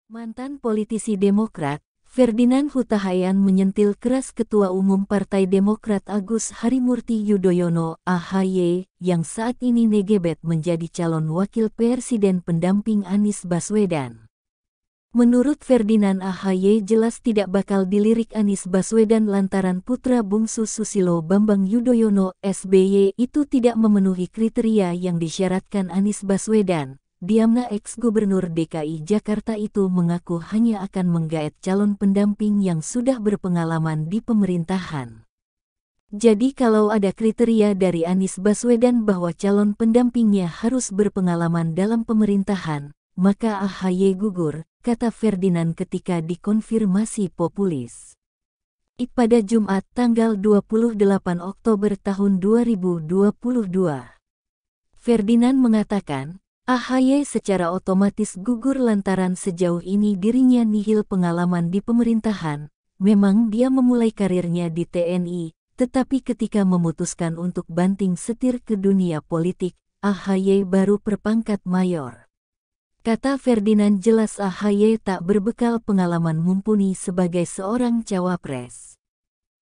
Mantan politisi Demokrat, Ferdinand Huta Hayan menyentil keras Ketua Umum Partai Demokrat Agus Harimurti Yudhoyono (AHY) yang saat ini negebet menjadi calon wakil presiden pendamping Anies Baswedan. Menurut Ferdinand, AHY jelas tidak bakal dilirik Anies Baswedan lantaran putra bungsu Susilo Bambang Yudhoyono (SBY) itu tidak memenuhi kriteria yang disyaratkan Anies Baswedan. Diamnya ex-gubernur DKI Jakarta itu mengaku hanya akan menggaet calon pendamping yang sudah berpengalaman di pemerintahan. Jadi kalau ada kriteria dari Anies Baswedan bahwa calon pendampingnya harus berpengalaman dalam pemerintahan, maka AHY gugur, kata Ferdinand ketika dikonfirmasi Populis. Pada Jumat tanggal 28 Oktober tahun 2022. Ferdinand mengatakan, AHY secara otomatis gugur lantaran sejauh ini dirinya nihil pengalaman di pemerintahan. Memang dia memulai karirnya di TNI, tetapi ketika memutuskan untuk banting setir ke dunia politik, AHY baru berpangkat mayor. Kata Ferdinand, jelas AHY tak berbekal pengalaman mumpuni sebagai seorang cawapres.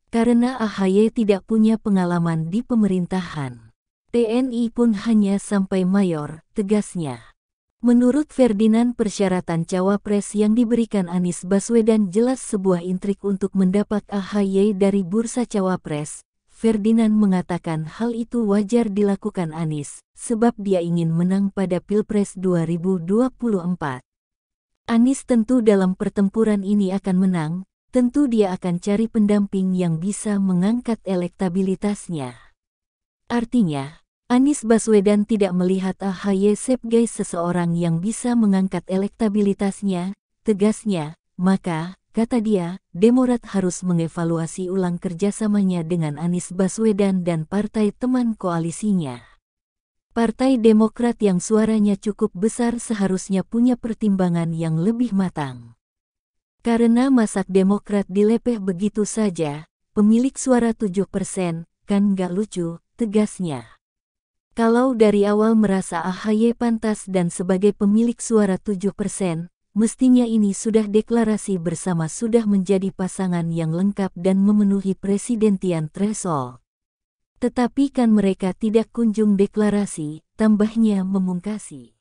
Karena AHY tidak punya pengalaman di pemerintahan. TNI pun hanya sampai mayor, tegasnya. Menurut Ferdinand, persyaratan cawapres yang diberikan Anies Baswedan jelas sebuah intrik untuk mendapat AHY dari bursa cawapres. Ferdinand mengatakan hal itu wajar dilakukan Anies, sebab dia ingin menang pada Pilpres 2024. Anies tentu dalam pertempuran ini akan menang, tentu dia akan cari pendamping yang bisa mengangkat elektabilitasnya. Artinya, Anies Baswedan tidak melihat AHY sebagai seseorang yang bisa mengangkat elektabilitasnya, tegasnya. Maka, kata dia, Demokrat harus mengevaluasi ulang kerjasamanya dengan Anies Baswedan dan partai teman koalisinya. Partai Demokrat yang suaranya cukup besar seharusnya punya pertimbangan yang lebih matang. Karena masak Demokrat dilepeh begitu saja, pemilik suara 7%, kan gak lucu, tegasnya. Kalau dari awal merasa AHY pantas dan sebagai pemilik suara 7%, mestinya ini sudah deklarasi bersama, sudah menjadi pasangan yang lengkap dan memenuhi presidential threshold. Tetapi kan mereka tidak kunjung deklarasi, tambahnya memungkasi.